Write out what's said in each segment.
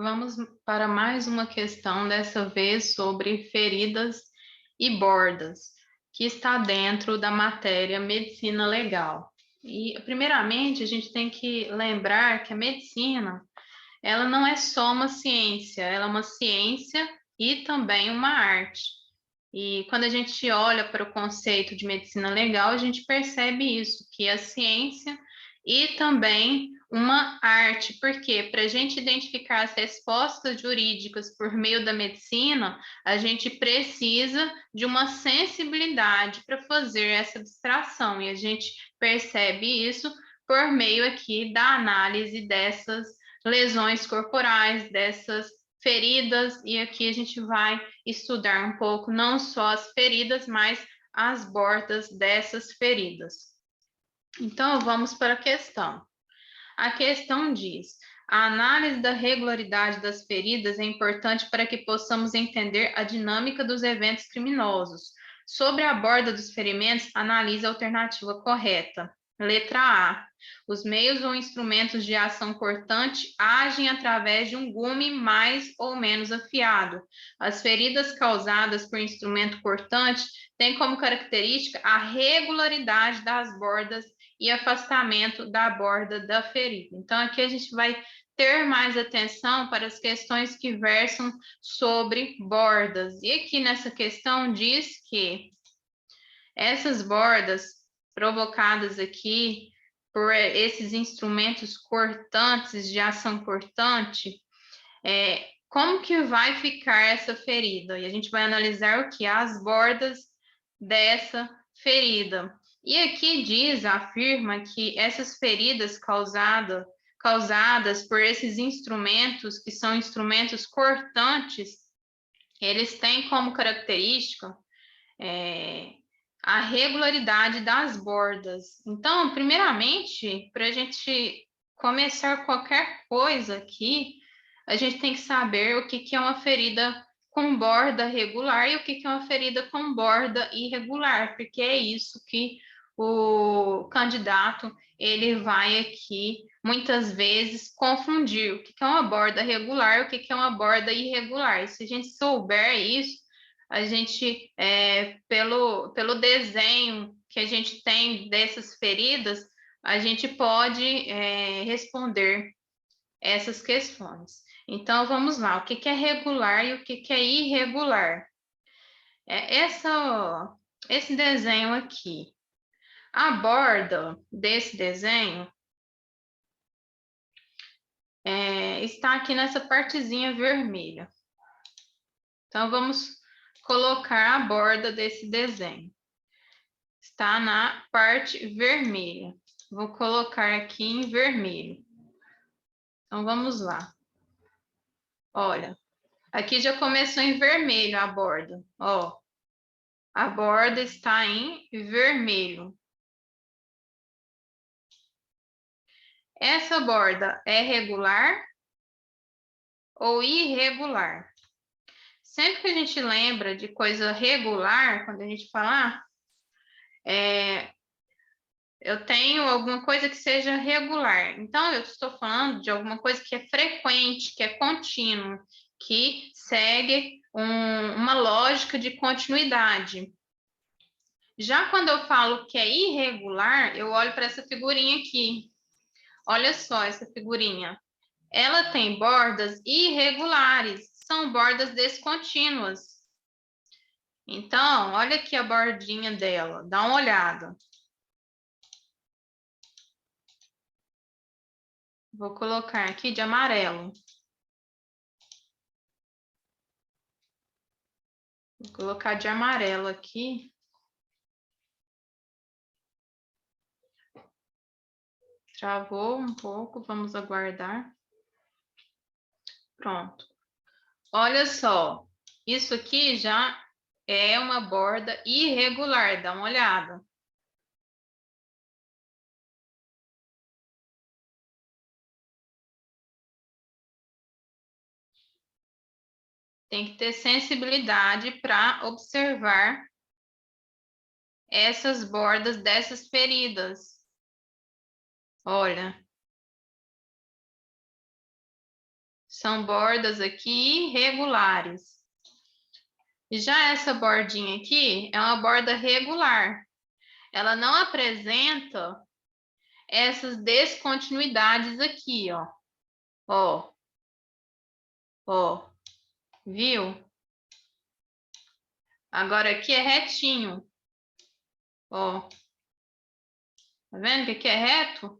Vamos para mais uma questão, dessa vez sobre feridas e bordas, que está dentro da matéria Medicina Legal. E, primeiramente, a gente tem que lembrar que a medicina, ela não é só uma ciência, ela é uma ciência e também uma arte. E quando a gente olha para o conceito de medicina legal, a gente percebe isso, que a ciência e também uma arte, porque para a gente identificar as respostas jurídicas por meio da medicina, a gente precisa de uma sensibilidade para fazer essa abstração, e a gente percebe isso por meio aqui da análise dessas lesões corporais, dessas feridas, e aqui a gente vai estudar um pouco não só as feridas, mas as bordas dessas feridas. Então, vamos para a questão. A questão diz: a análise da regularidade das feridas é importante para que possamos entender a dinâmica dos eventos criminosos. Sobre a borda dos ferimentos, analise a alternativa correta. Letra A. Os meios ou instrumentos de ação cortante agem através de um gume mais ou menos afiado. As feridas causadas por instrumento cortante têm como característica a regularidade das bordas e afastamento da borda da ferida. Então, aqui a gente vai ter mais atenção para as questões que versam sobre bordas. E aqui nessa questão diz que essas bordas provocadas aqui por esses instrumentos cortantes de ação cortante, como que vai ficar essa ferida? E a gente vai analisar o que? As bordas dessa ferida. E aqui afirma que essas feridas causadas por esses instrumentos, que são instrumentos cortantes, eles têm como característica a regularidade das bordas. Então, primeiramente, para a gente começar qualquer coisa aqui, a gente tem que saber o que é uma ferida com borda regular e o que é uma ferida com borda irregular, porque é isso que o candidato ele vai aqui muitas vezes confundir o que é uma borda regular e o que é uma borda irregular. E se a gente souber isso, a gente, pelo desenho que a gente tem dessas feridas, a gente pode responder essas questões. Então, vamos lá. O que é regular e o que é irregular? Esse desenho aqui. A borda desse desenho está aqui nessa partezinha vermelha. Então, vamos colocar a borda desse desenho. Está na parte vermelha. Vou colocar aqui em vermelho. Então, vamos lá. Olha, aqui já começou em vermelho a borda. Ó, a borda está em vermelho. Essa borda é regular ou irregular? Sempre que a gente lembra de coisa regular, quando a gente fala, eu tenho alguma coisa que seja regular. Então, eu estou falando de alguma coisa que é frequente, que é contínuo, que segue uma lógica de continuidade. Já quando eu falo que é irregular, eu olho para essa figurinha aqui. Olha só essa figurinha. Ela tem bordas irregulares, são bordas descontínuas. Então, olha aqui a bordinha dela, dá uma olhada. Vou colocar aqui de amarelo. Vou colocar de amarelo aqui. Travou um pouco, vamos aguardar. Pronto. Olha só, isso aqui já é uma borda irregular, dá uma olhada. Tem que ter sensibilidade para observar essas bordas dessas feridas. Olha. São bordas aqui irregulares. Já essa bordinha aqui é uma borda regular. Ela não apresenta essas descontinuidades aqui, ó. Ó. Ó. Viu? Agora aqui é retinho. Ó. Tá vendo que aqui é reto?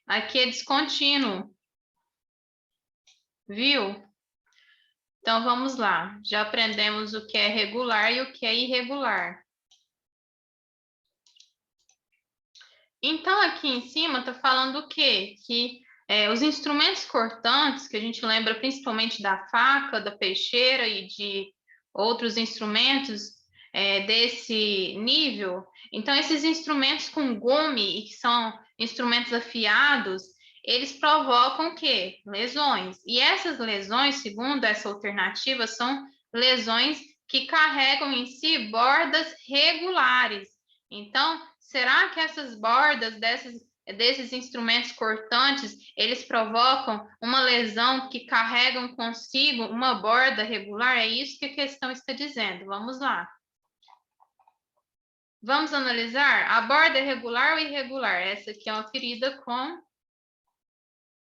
Aqui é descontínuo. Viu? Então, vamos lá. Já aprendemos o que é regular e o que é irregular. Então, aqui em cima está falando o quê? Que os instrumentos cortantes, que a gente lembra principalmente da faca, da peixeira e de outros instrumentos desse nível. Então, esses instrumentos com gume, e que são instrumentos afiados, eles provocam o quê? Lesões. E essas lesões, segundo essa alternativa, são lesões que carregam em si bordas regulares. Então, será que essas bordas desses instrumentos cortantes, eles provocam uma lesão que carregam consigo uma borda regular? É isso que a questão está dizendo. Vamos lá. Vamos analisar a borda regular ou irregular. Essa aqui é uma ferida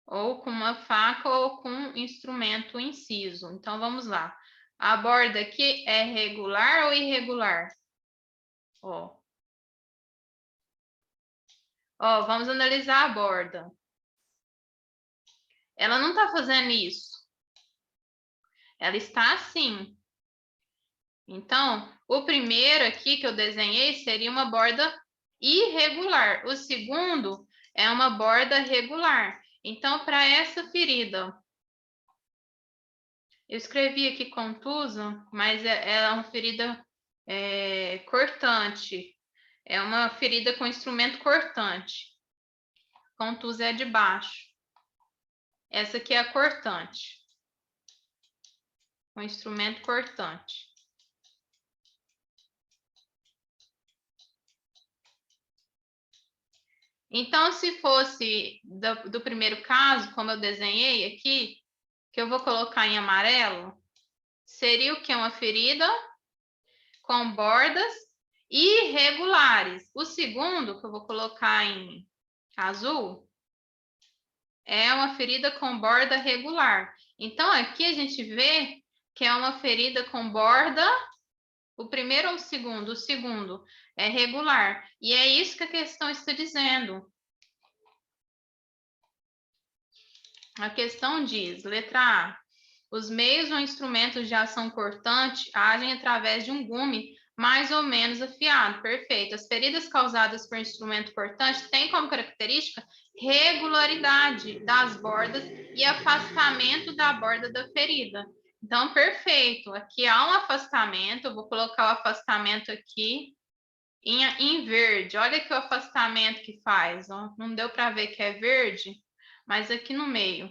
ou com uma faca ou com um instrumento inciso. Então, vamos lá. A borda aqui é regular ou irregular? Ó. Ó, vamos analisar a borda. Ela não está fazendo isso. Ela está assim. Então, o primeiro aqui que eu desenhei seria uma borda irregular. O segundo é uma borda regular. Então, para essa ferida, eu escrevi aqui contusa, mas é uma ferida cortante. É uma ferida com instrumento cortante. Contusa é de baixo. Essa aqui é a cortante. Um instrumento cortante. Então, se fosse do primeiro caso, como eu desenhei aqui, que eu vou colocar em amarelo, seria o que? Uma ferida com bordas irregulares. O segundo, que eu vou colocar em azul, é uma ferida com borda regular. Então, aqui a gente vê que é uma ferida com borda, o primeiro ou o segundo? O segundo é regular. E é isso que a questão está dizendo. A questão diz, letra A, os meios ou instrumentos de ação cortante agem através de um gume mais ou menos afiado. Perfeito. As feridas causadas por instrumento cortante têm como característica regularidade das bordas e afastamento da borda da ferida. Então, perfeito. Aqui há um afastamento, eu vou colocar o afastamento aqui em verde. Olha aqui o afastamento que faz. Ó. Não deu para ver que é verde, mas aqui no meio.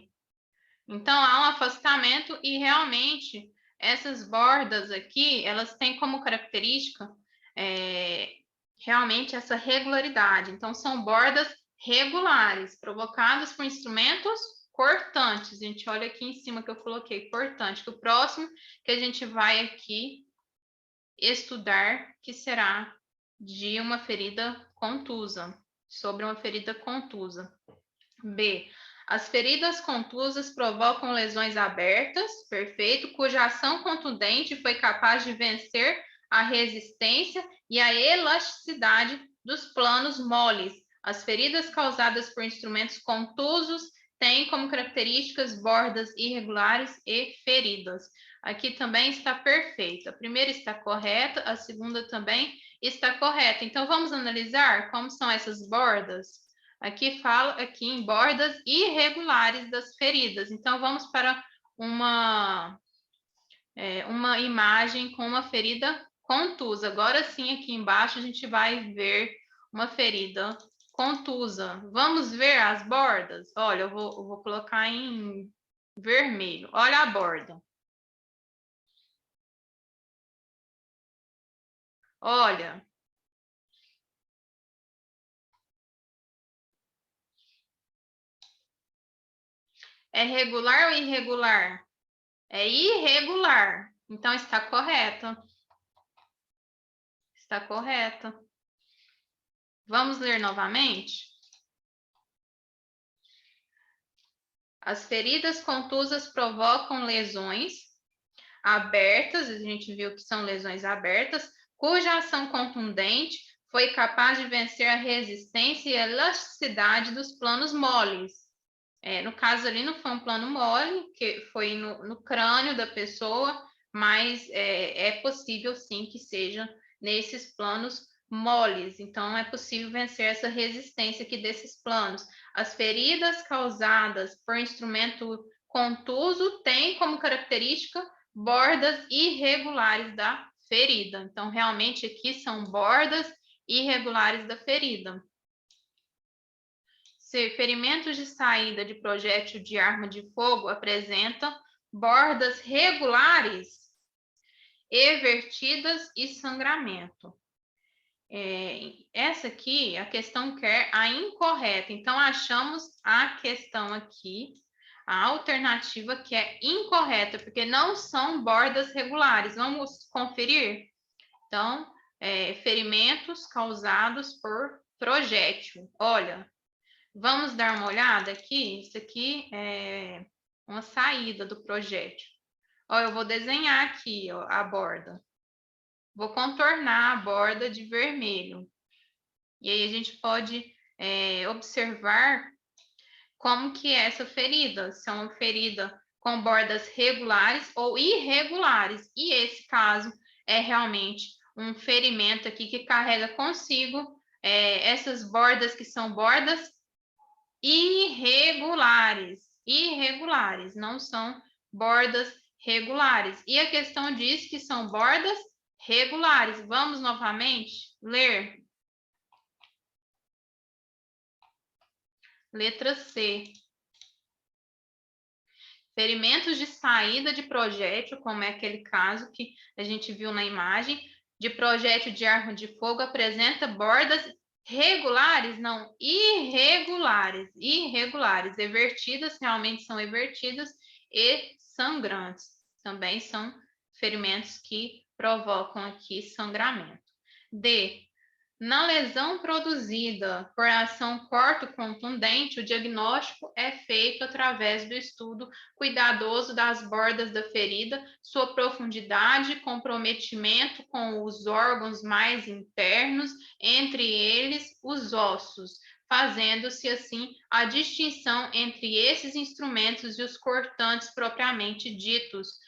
Então, há um afastamento e realmente essas bordas aqui, elas têm como característica realmente essa regularidade. Então, são bordas regulares, provocadas por instrumentos cortantes. A gente olha aqui em cima que eu coloquei cortante, que o próximo que a gente vai aqui estudar, que será de uma ferida contusa, sobre uma ferida contusa. B. As feridas contusas provocam lesões abertas, perfeito, cuja ação contundente foi capaz de vencer a resistência e a elasticidade dos planos moles. As feridas causadas por instrumentos contusos têm como características bordas irregulares e feridas. Aqui também está perfeito. A primeira está correta, a segunda também está correta. Então, vamos analisar como são essas bordas? Aqui fala aqui em bordas irregulares das feridas. Então, vamos para uma imagem com uma ferida contusa. Agora sim, aqui embaixo, a gente vai ver uma ferida contusa. Vamos ver as bordas? Olha, eu vou colocar em vermelho. Olha a borda. Olha. É regular ou irregular? É irregular. Então, está correto. Está correto. Vamos ler novamente? As feridas contusas provocam lesões abertas, a gente viu que são lesões abertas, cuja ação contundente foi capaz de vencer a resistência e a elasticidade dos planos moles. No caso ali não foi um plano mole, que foi no crânio da pessoa, mas é possível sim que seja nesses planos moles. Então é possível vencer essa resistência aqui desses planos. As feridas causadas por instrumento contuso têm como característica bordas irregulares da ferida. Então realmente aqui são bordas irregulares da ferida. Ferimentos de saída de projétil de arma de fogo apresentam bordas regulares, evertidas e sangramento. Essa aqui, a questão quer a incorreta. Então, achamos a questão aqui, a alternativa que é incorreta, porque não são bordas regulares. Vamos conferir? Então, ferimentos causados por projétil. Olha, vamos dar uma olhada aqui? Isso aqui é uma saída do projétil. Ó, eu vou desenhar aqui, ó, a borda. Vou contornar a borda de vermelho. E aí a gente pode observar como que é essa ferida. Se é uma ferida com bordas regulares ou irregulares. E esse caso é realmente um ferimento aqui que carrega consigo essas bordas que são bordas irregulares, não são bordas regulares. E a questão diz que são bordas regulares. Vamos novamente ler. Letra C. Ferimentos de saída de projétil, como é aquele caso que a gente viu na imagem, de projétil de arma de fogo, apresenta bordas regulares, não, irregulares, evertidas, realmente são evertidas, e sangrantes, também são ferimentos que provocam aqui sangramento. D. Na lesão produzida por ação corto-contundente, o diagnóstico é feito através do estudo cuidadoso das bordas da ferida, sua profundidade, comprometimento com os órgãos mais internos, entre eles os ossos, fazendo-se assim a distinção entre esses instrumentos e os cortantes propriamente ditos.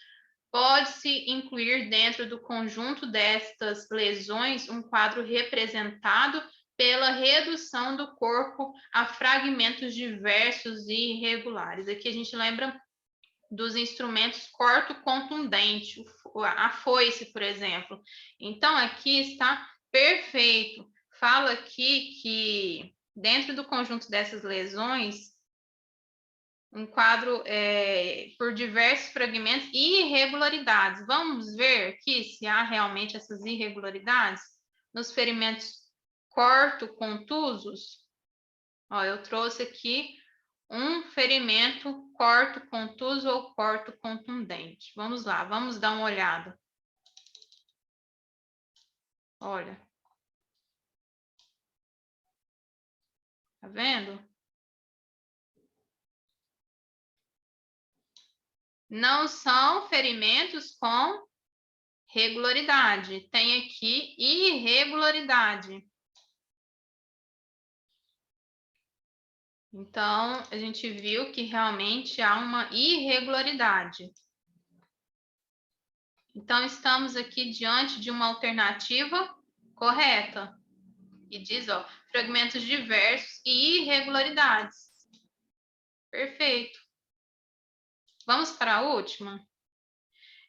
Pode-se incluir dentro do conjunto destas lesões um quadro representado pela redução do corpo a fragmentos diversos e irregulares. Aqui a gente lembra dos instrumentos corto-contundente, a foice, por exemplo. Então, aqui está perfeito. Fala aqui que dentro do conjunto dessas lesões, um quadro por diversos fragmentos e irregularidades. Vamos ver aqui se há realmente essas irregularidades nos ferimentos corto-contusos. Ó, eu trouxe aqui um ferimento corto-contuso ou corto-contundente. Vamos lá, vamos dar uma olhada. Olha. Tá vendo? Não são ferimentos com regularidade. Tem aqui irregularidade. Então, a gente viu que realmente há uma irregularidade. Então, estamos aqui diante de uma alternativa correta. E diz, ó, fragmentos diversos e irregularidades. Perfeito. Vamos para a última?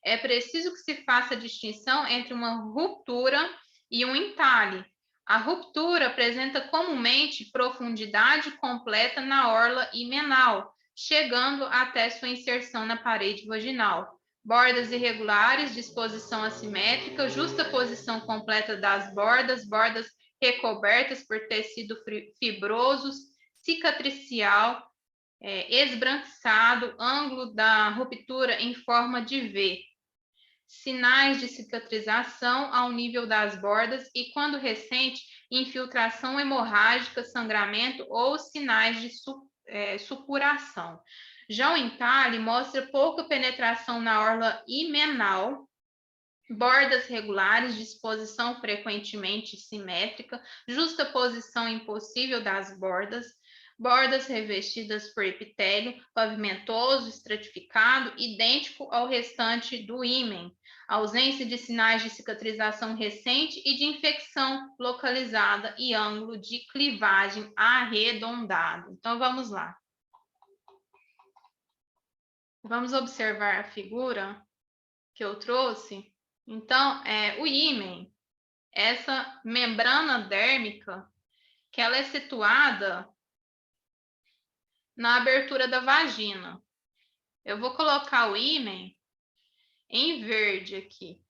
É preciso que se faça a distinção entre uma ruptura e um entalhe. A ruptura apresenta comumente profundidade completa na orla himenal, chegando até sua inserção na parede vaginal. Bordas irregulares, disposição assimétrica, justa posição completa das bordas, bordas recobertas por tecido fibroso, cicatricial, esbranquiçado, ângulo da ruptura em forma de V, sinais de cicatrização ao nível das bordas e, quando recente, infiltração hemorrágica, sangramento ou sinais de supuração. Já o entalhe mostra pouca penetração na orla himenal, bordas regulares, disposição frequentemente simétrica, justaposição impossível das bordas, bordas revestidas por epitélio pavimentoso, estratificado, idêntico ao restante do ímen, ausência de sinais de cicatrização recente e de infecção localizada e ângulo de clivagem arredondado. Então, vamos lá. Vamos observar a figura que eu trouxe. Então, o ímen, essa membrana dérmica, que ela é situada na abertura da vagina. Eu vou colocar o ímen em verde aqui.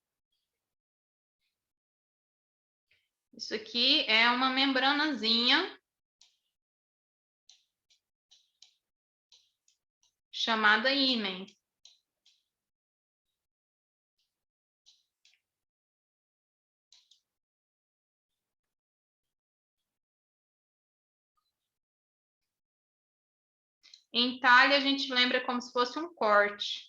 Isso aqui é uma membranazinha chamada ímen. Entalhe a gente lembra como se fosse um corte.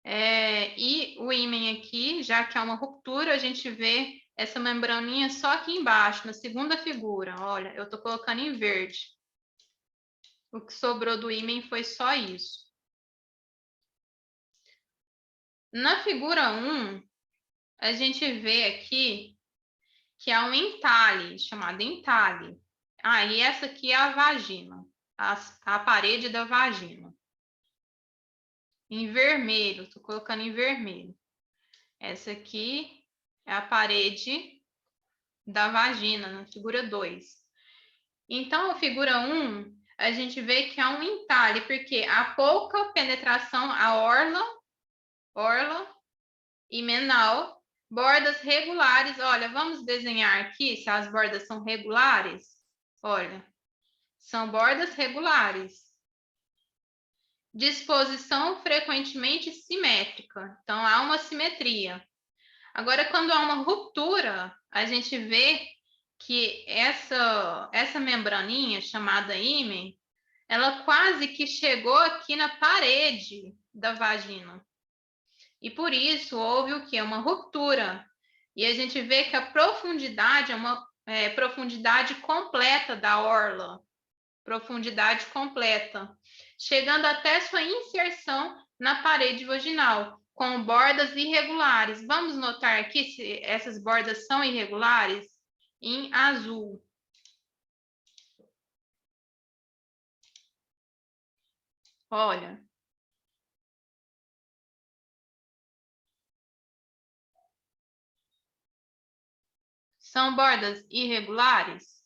E o ímen aqui, já que é uma ruptura, a gente vê essa membraninha só aqui embaixo, na segunda figura. Olha, eu estou colocando em verde. O que sobrou do ímen foi só isso. Na figura 1, a gente vê aqui que há um entalhe, chamado entalhe. E essa aqui é a vagina, a parede da vagina. Em vermelho, estou colocando em vermelho. Essa aqui é a parede da vagina, na figura 2. Então, a figura 1, a gente vê que há um entalhe, porque há pouca penetração à orla himenal, bordas regulares. Olha, vamos desenhar aqui se as bordas são regulares. Olha, são bordas regulares. Disposição frequentemente simétrica. Então, há uma simetria. Agora, quando há uma ruptura, a gente vê que essa membraninha, chamada ímen, ela quase que chegou aqui na parede da vagina. E por isso houve o quê? Uma ruptura. E a gente vê que a profundidade é uma profundidade completa da orla. Profundidade completa, chegando até sua inserção na parede vaginal, com bordas irregulares. Vamos notar aqui se essas bordas são irregulares em azul. Olha. São bordas irregulares?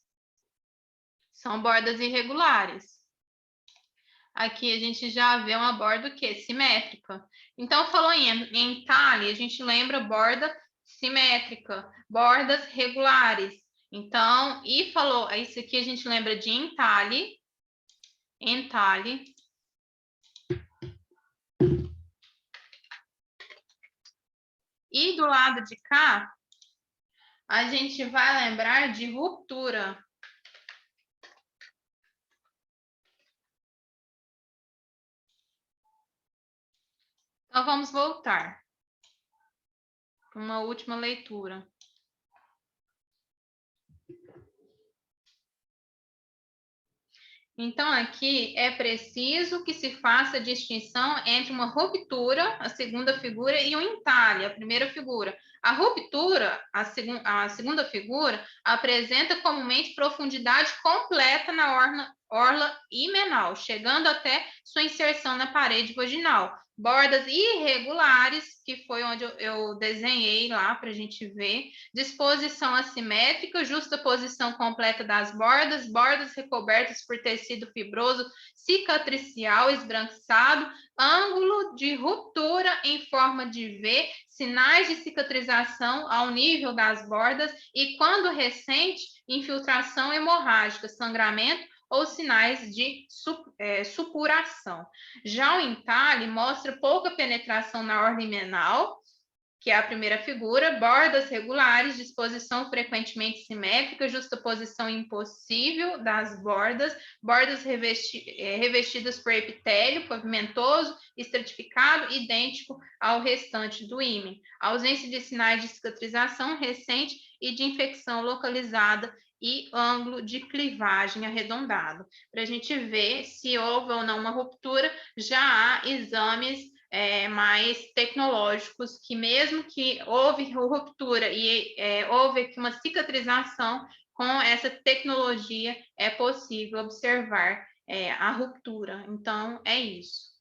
São bordas irregulares. Aqui a gente já vê uma borda o quê? Simétrica. Então, falou em entalhe, a gente lembra borda simétrica, bordas regulares. Então, e falou, isso aqui a gente lembra de entalhe. Entalhe. E do lado de cá, a gente vai lembrar de ruptura. Então, vamos voltar para uma última leitura. Então, aqui é preciso que se faça a distinção entre uma ruptura, a segunda figura, e um entalhe, a primeira figura. A ruptura, a segunda figura, apresenta comumente profundidade completa na orla himenal, chegando até sua inserção na parede vaginal. Bordas irregulares, que foi onde eu desenhei lá para a gente ver. Disposição assimétrica, justaposição completa das bordas, bordas recobertas por tecido fibroso cicatricial esbranquiçado, ângulo de ruptura em forma de V, sinais de cicatrização ao nível das bordas e, quando recente, infiltração hemorrágica, sangramento ou sinais de supuração. Já o entalhe mostra pouca penetração na ordem menal, que é a primeira figura, bordas regulares, disposição frequentemente simétrica, justaposição impossível das bordas, bordas revestidas por epitélio pavimentoso, estratificado, idêntico ao restante do ímen. Ausência de sinais de cicatrização recente e de infecção localizada e ângulo de clivagem arredondado. Para a gente ver se houve ou não uma ruptura, já há exames mais tecnológicos, que mesmo que houve ruptura e houve aqui uma cicatrização, com essa tecnologia é possível observar a ruptura. Então, é isso.